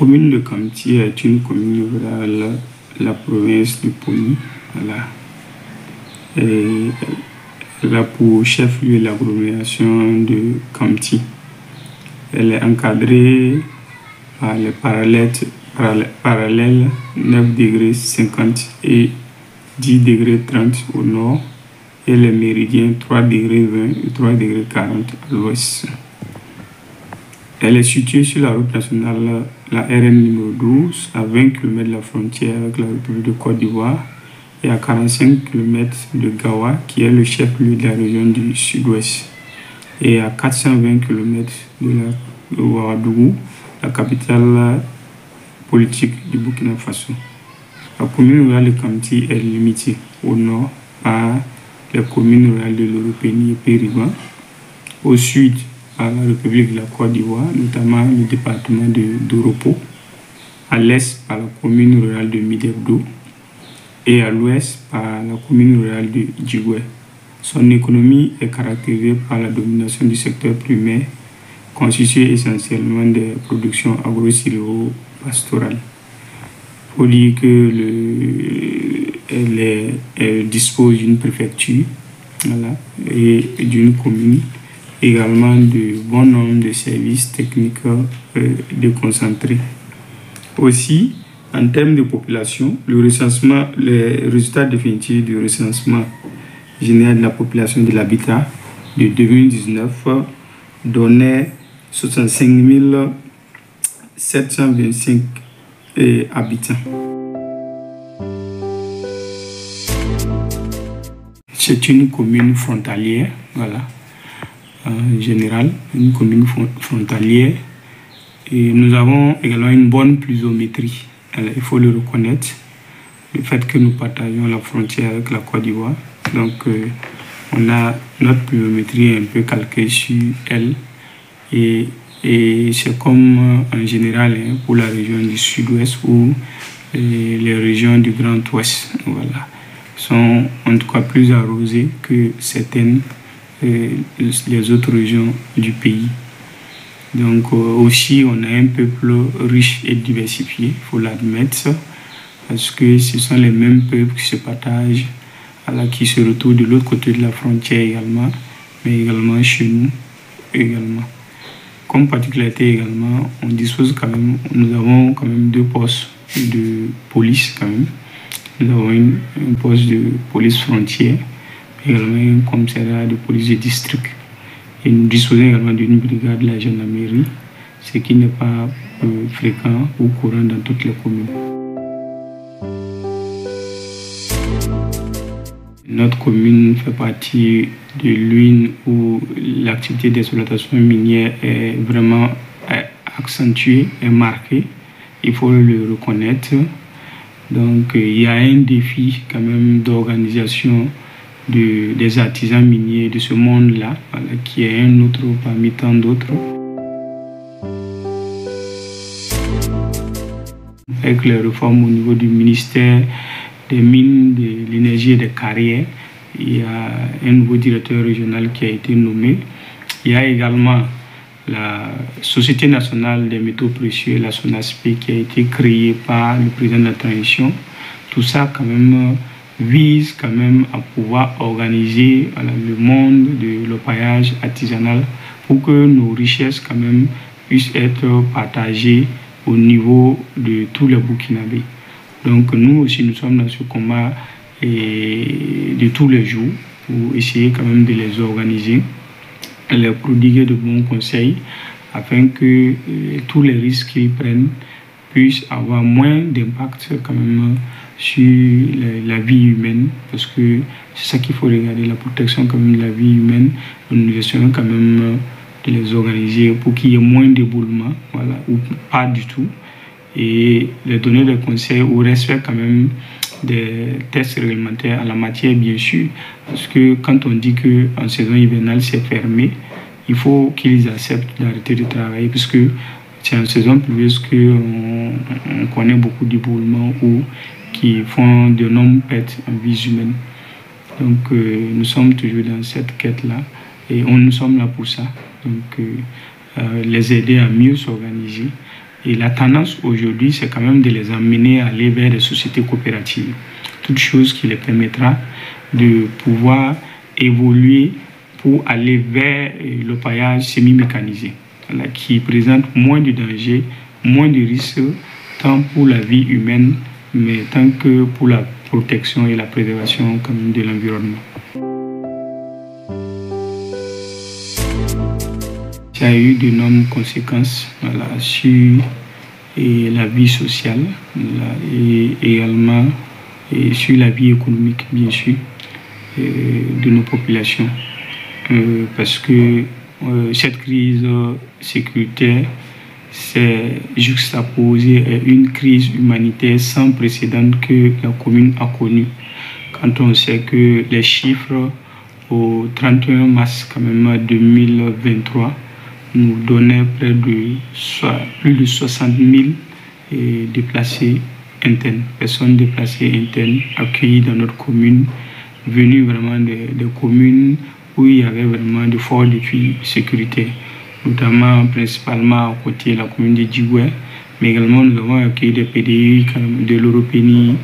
commune de Kamti est une commune rurale de la province de Poni. Voilà. Et elle a pour chef-lieu l'agglomération de Kamti. Elle est encadrée par les parallèles 9 degrés 50 et 10 degrés 30 au nord et les méridiens 3 degrés 20 et 3 degrés 40 à l'ouest. Elle est située sur la route nationale, la RN numéro 12, à 20 km de la frontière avec la République de Côte d'Ivoire et à 45 km de Gawa, qui est le chef-lieu de la région du sud-ouest, et à 420 km de Ouagadougou, la capitale politique du Burkina Faso. La commune rurale de Kamti est limitée au nord par les communes rurales de l'Européenie et Périba, au sud par la République de la Côte d'Ivoire, notamment le département de Doropo, à l'est par la commune rurale de Midebdo et à l'ouest par la commune rurale de Djigoué. Son économie est caractérisée par la domination du secteur primaire, constitué essentiellement des productions agro-sylvo-pastorales. Il faut dire qu'elle dispose d'une préfecture, voilà, et d'une commune, également de bon nombre de services techniques déconcentrés. Aussi, en termes de population, les résultats définitifs du recensement général de la population de l'habitat de 2019 donnaient 65 725 habitants. C'est une commune frontalière, voilà, en général, une commune frontalière. Et nous avons également une bonne pluviométrie, il faut le reconnaître, le fait que nous partageons la frontière avec la Côte d'Ivoire. Donc, on a notre pluviométrie un peu calquée sur elle. Et c'est comme en général pour la région du sud-ouest ou les régions du Grand Ouest, voilà, sont en tout cas plus arrosées que certaines les autres régions du pays. Donc aussi on a un peuple riche et diversifié, il faut l'admettre, parce que ce sont les mêmes peuples qui se partagent, qui se retrouvent de l'autre côté de la frontière également, mais également chez nous également. Comme particularité également, nous avons quand même 2 postes de police quand même. Nous avons un poste de police frontière, également un commissariat de police de district. Et nous disposons également d'une brigade de la gendarmerie, ce qui n'est pas fréquent ou courant dans toutes les communes. Notre commune fait partie de l'une où l'activité d'exploitation minière est vraiment accentuée et marquée. Il faut le reconnaître. Donc il y a un défi quand même d'organisation des artisans miniers de ce monde-là, voilà, qui est un autre parmi tant d'autres. Avec les réformes au niveau du ministère des Mines, de l'Énergie et des Carrières, il y a un nouveau directeur régional qui a été nommé. Il y a également la Société nationale des métaux précieux, la SONASPE, qui a été créée par le président de la transition. Tout ça quand même vise quand même à pouvoir organiser le monde de l'orpaillage artisanal pour que nos richesses quand même puissent être partagées au niveau de tous les Burkinabés. Donc nous aussi nous sommes dans ce combat de tous les jours pour essayer quand même de les organiser, leur prodiguer de bons conseils afin que tous les risques qu'ils prennent puissent avoir moins d'impact quand même sur la vie humaine, parce que c'est ça qu'il faut regarder, la protection quand même de la vie humaine. Nous essayons quand même de les organiser pour qu'il y ait moins d'éboulements, voilà, ou pas du tout, et les donner des conseils au respect quand même des tests réglementaires à la matière, bien sûr, parce que quand on dit qu'en saison hivernale c'est fermé, il faut qu'ils acceptent d'arrêter de travailler, puisque c'est en saison pluvieuse qu'on connaît beaucoup d'éboulements ou qui font de nombreuses pertes en vie humaine. Donc nous sommes toujours dans cette quête-là et nous sommes là pour ça. Donc les aider à mieux s'organiser Et la tendance aujourd'hui, c'est quand même de les emmener à aller vers des sociétés coopératives. Toute chose qui les permettra de pouvoir évoluer pour aller vers le paillage semi-mécanisé, qui présente moins de dangers, moins de risques, tant pour la vie humaine, mais tant que pour la protection et la préservation quand même de l'environnement. Ça a eu d'énormes conséquences sur la vie sociale et également sur la vie économique, bien sûr, de nos populations. Parce que cette crise sécuritaire s'est juxtaposée à une crise humanitaire sans précédent que la commune a connue. Quand on sait que les chiffres au 31 mars quand même 2023 nous donnaient plus de 60 000 déplacés internes, personnes déplacées internes accueillies dans notre commune, venues vraiment des communes où il y avait vraiment de forts défis sécuritaires, notamment principalement à côté de la commune de Djiboué, mais également nous avons accueilli des PDI de l'Europénie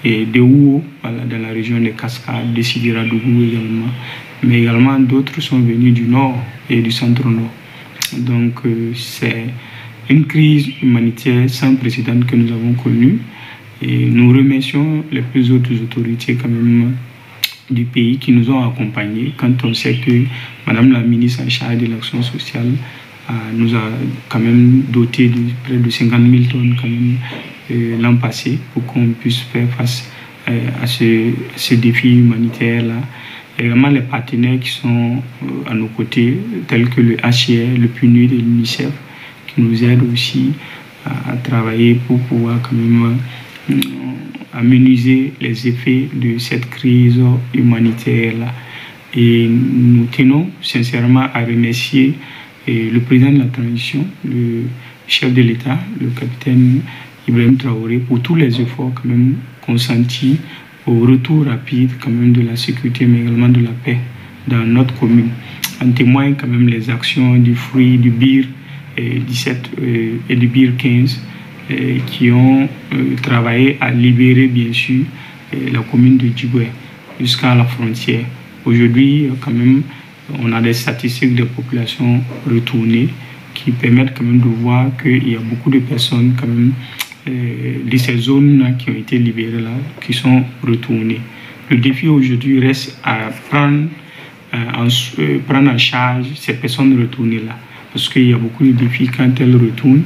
et de Ouo, dans la région des Cascades, de Sidiradougou également, mais également d'autres sont venus du nord et du centre-nord. Donc c'est une crise humanitaire sans précédent que nous avons connue et nous remercions les plus hautes autorités quand même du pays qui nous ont accompagnés quand on sait que Madame la ministre en charge de l'action sociale nous a quand même doté de près de 50 000 tonnes quand même l'an passé pour qu'on puisse faire face à ce défi humanitaire-là. Également les partenaires qui sont à nos côtés, tels que le HCR, le PNUD et l'UNICEF, qui nous aident aussi à travailler pour pouvoir quand même amenuiser les effets de cette crise humanitaire-là. Et nous tenons sincèrement à remercier le président de la transition, le chef de l'État, le capitaine Ibrahim Traoré, pour tous les efforts quand même consentis au retour rapide quand même de la sécurité, mais également de la paix dans notre commune. En témoignent quand même les actions du fruit du BIR 17 et du BIR 15 qui ont travaillé à libérer bien sûr la commune de Djiboué jusqu'à la frontière. Aujourd'hui, quand même, on a des statistiques de population retournées qui permettent quand même de voir qu'il y a beaucoup de personnes quand même de ces zones qui ont été libérées là, qui sont retournées. Le défi aujourd'hui reste à prendre en charge ces personnes retournées là, parce qu'il y a beaucoup de défis quand elles retournent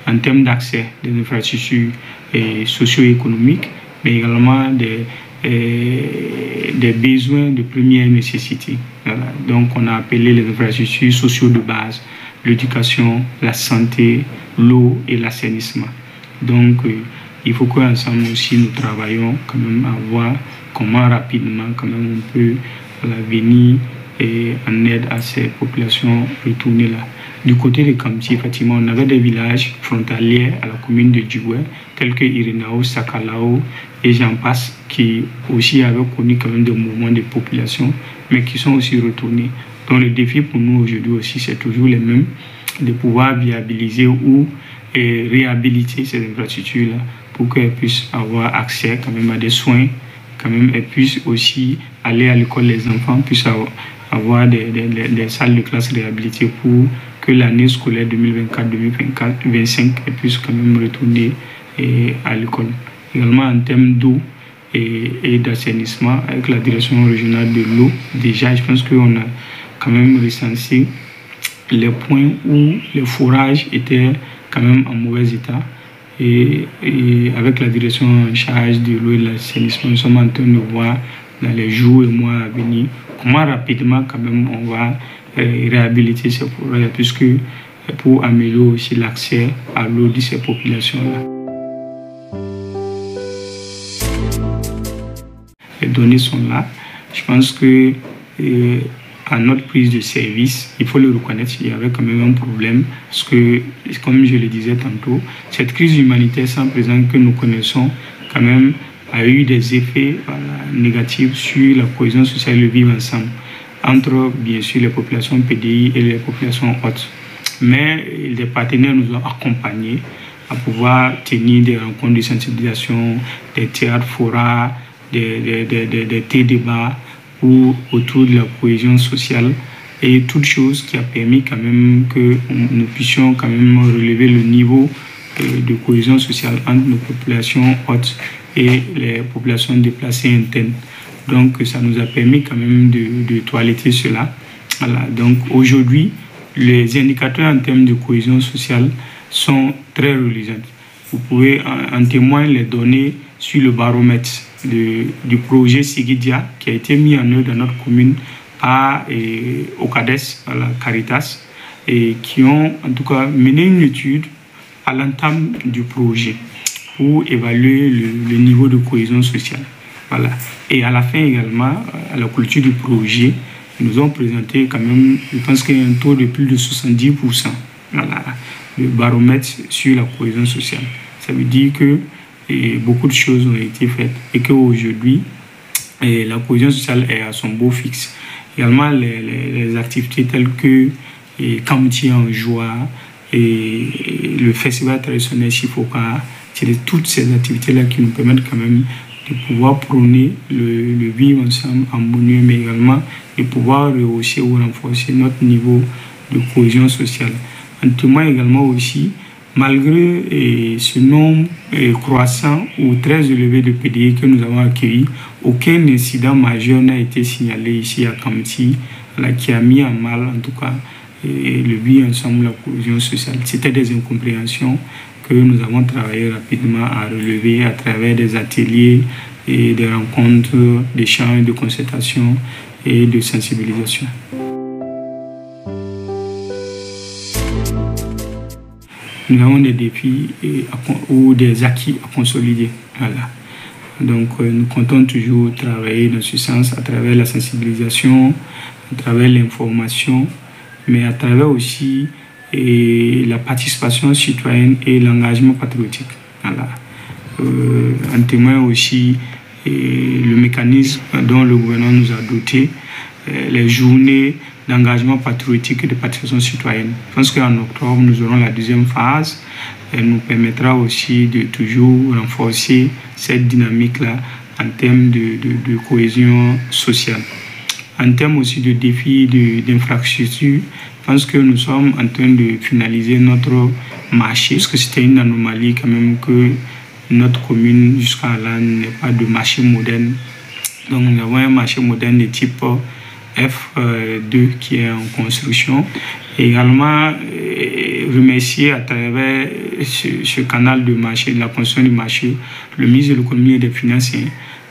en termes d'accès des infrastructures socio-économiques, mais également des besoins de première nécessité. Voilà. Donc on a appelé les infrastructures sociales de base, l'éducation, la santé, l'eau et l'assainissement. Donc il faut qu'ensemble aussi nous travaillons quand même à voir comment rapidement quand même on peut venir en aide à ces populations retournées là. Du côté de Kamti, effectivement, on avait des villages frontaliers à la commune de Djiboué, tels que Irinao, Sakalao et j'en passe, qui aussi avaient connu quand même des mouvements de population, mais qui sont aussi retournés. Donc le défi pour nous aujourd'hui aussi, c'est toujours le même, de pouvoir viabiliser ou réhabiliter ces infrastructures-là pour qu'elles puissent avoir accès quand même à des soins, quand même elles puissent aussi aller à l'école, les enfants puissent avoir des salles de classe réhabilitées pour que l'année scolaire 2024-2025 puisse quand même retourner à l'école. Également en termes d'eau et d'assainissement, avec la direction régionale de l'eau, déjà je pense qu'on a quand même recensé les points où les forages étaient quand même en mauvais état. Et avec la direction en charge de l'eau et de l'assainissement, nous sommes en train de voir dans les jours et mois à venir comment rapidement quand même on va réhabiliter ces forages, puisque pour améliorer aussi l'accès à l'eau de ces populations-là. Les données sont là. Je pense que à notre prise de service, il faut le reconnaître, il y avait quand même un problème, parce que, comme je le disais tantôt, cette crise humanitaire sans précédent que nous connaissons quand même a eu des effets négatifs sur la cohésion sociale et le vivre ensemble, entre bien sûr les populations PDI et les populations hautes. Mais les partenaires nous ont accompagnés à pouvoir tenir des rencontres de sensibilisation, des théâtres forats, des thé-débats autour de la cohésion sociale et toute chose qui a permis quand même que nous puissions quand même relever le niveau de cohésion sociale entre nos populations hautes et les populations déplacées internes. Donc ça nous a permis quand même de toiletter cela. Voilà. Donc aujourd'hui, les indicateurs en termes de cohésion sociale sont très reluisants. Vous pouvez en témoigner les données sur le baromètre du projet Sigidia qui a été mis en œuvre dans notre commune par OCADES, par la Caritas, et qui ont en tout cas mené une étude à l'entame du projet pour évaluer le niveau de cohésion sociale. Voilà. Et à la fin également, à la clôture du projet, ils nous ont présenté quand même, je pense qu'il y a un taux de plus de 70%. Voilà, le baromètre sur la cohésion sociale. Ça veut dire que beaucoup de choses ont été faites et qu'aujourd'hui, la cohésion sociale est à son beau fixe. Également, les activités telles que Kamti en joie et le festival traditionnel Chifoka, c'est toutes ces activités-là qui nous permettent quand même de pouvoir prôner le vivre ensemble en bonheur, mais également de pouvoir rehausser ou renforcer notre niveau de cohésion sociale. En témoigne également aussi, malgré ce nombre croissant ou très élevé de PDI que nous avons accueillis, aucun incident majeur n'a été signalé ici à Kamti, qui a mis en mal en tout cas le vivre ensemble, la cohésion sociale. C'était des incompréhensions que nous avons travaillé rapidement à relever à travers des ateliers et des rencontres, d'échanges, de concertation et de sensibilisation. Nous avons des défis ou des acquis à consolider. Voilà. Donc nous comptons toujours travailler dans ce sens à travers la sensibilisation, à travers l'information, mais à travers aussi la participation citoyenne et l'engagement patriotique. Voilà. En témoigne aussi le mécanisme dont le gouvernement nous a doté, les journées d'engagement patriotique et de participation citoyenne. Je pense qu'en octobre, nous aurons la deuxième phase. Elle nous permettra aussi de toujours renforcer cette dynamique-là en termes de cohésion sociale. En termes aussi de défis d'infrastructure, je pense que nous sommes en train de finaliser notre marché, parce que c'était une anomalie quand même que notre commune jusqu'à là n'ait pas de marché moderne. Donc nous avons un marché moderne de type F2 qui est en construction. Et également remercier à travers ce canal de marché, de la construction du marché, le ministre de l'économie et des finances,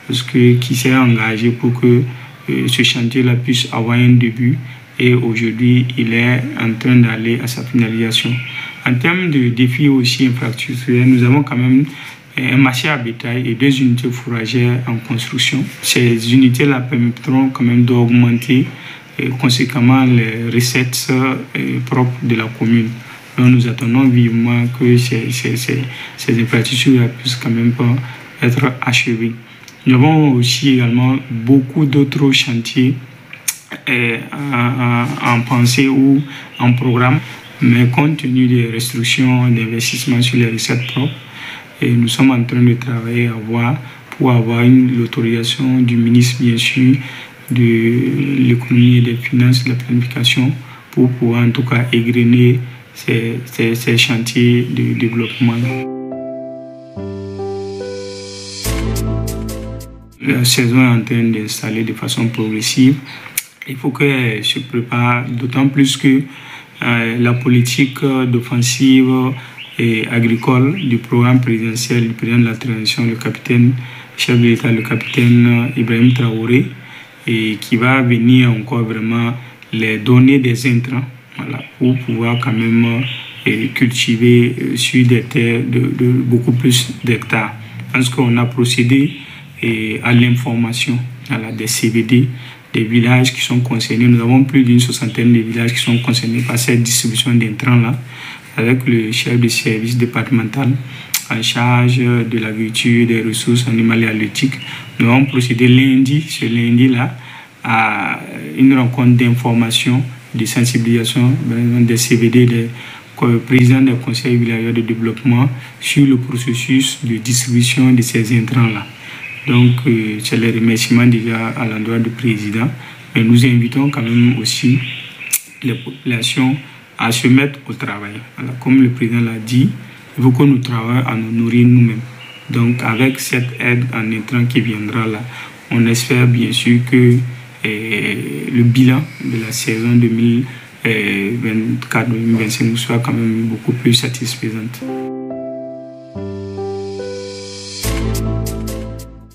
parce que qui s'est engagé pour que ce chantier-là puisse avoir un début. Et aujourd'hui, il est en train d'aller à sa finalisation. En termes de défis aussi infrastructurels, nous avons quand même un marché à bétail et 2 unités fourragères en construction. Ces unités-là permettront quand même d'augmenter conséquemment les recettes propres de la commune. Donc nous attendons vivement que ces infrastructures puissent quand même pas être achevées. Nous avons aussi également beaucoup d'autres chantiers en pensée ou en programme, mais compte tenu des restrictions d'investissement sur les recettes propres, et nous sommes en train de travailler pour avoir l'autorisation du ministre, bien sûr, de l'économie et des finances, de la planification, pour pouvoir en tout cas égrener ces chantiers de développement. La saison est en train d'installer de façon progressive. Il faut qu'elle se prépare, d'autant plus que la politique d'offensive agricole du programme présidentiel du président de la transition, le capitaine, chef de l'État, le capitaine Ibrahim Traoré, et qui va venir encore vraiment les donner des intrants, voilà, pour pouvoir quand même cultiver sur des terres de beaucoup plus d'hectares. Je pense qu'on a procédé à l'information des CVD, des villages qui sont concernés. Nous avons plus d'une 60aine de villages qui sont concernés par cette distribution d'intrants-là, avec le chef de service départemental en charge de l'agriculture, des ressources animales et halieutiques. Nous avons procédé ce lundi-là, à une rencontre d'information, de sensibilisation des CVD, des président des conseils villageois de développement sur le processus de distribution de ces intrants-là. Donc, c'est les remerciements déjà à l'endroit du président. Mais nous invitons quand même aussi les populations à se mettre au travail. Alors, comme le président l'a dit, il faut que nous travaillions à nous nourrir nous-mêmes. Donc, avec cette aide en intrant qui viendra là, on espère bien sûr que le bilan de la saison 2024-2025 soit quand même beaucoup plus satisfaisante.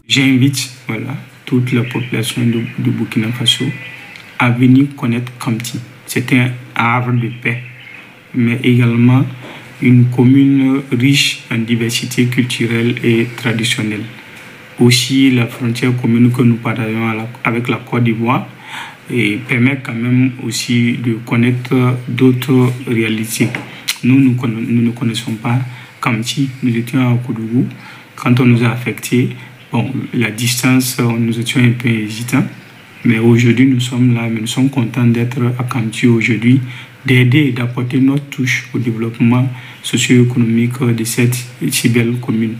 J'invite toute la population de Burkina Faso à venir connaître Kamti. C'est un havre de paix, mais également une commune riche en diversité culturelle et traditionnelle. Aussi, la frontière commune que nous partageons avec la Côte d'Ivoire permet quand même aussi de connaître d'autres réalités. Nous ne connaissons pas Kamti, nous étions à Koudougou. Quand on nous a affectés, la distance, nous étions un peu hésitants. Mais aujourd'hui, nous sommes là, mais nous sommes contents d'être à Kamti aujourd'hui, d'aider et d'apporter notre touche au développement socio-économique de cette si belle commune.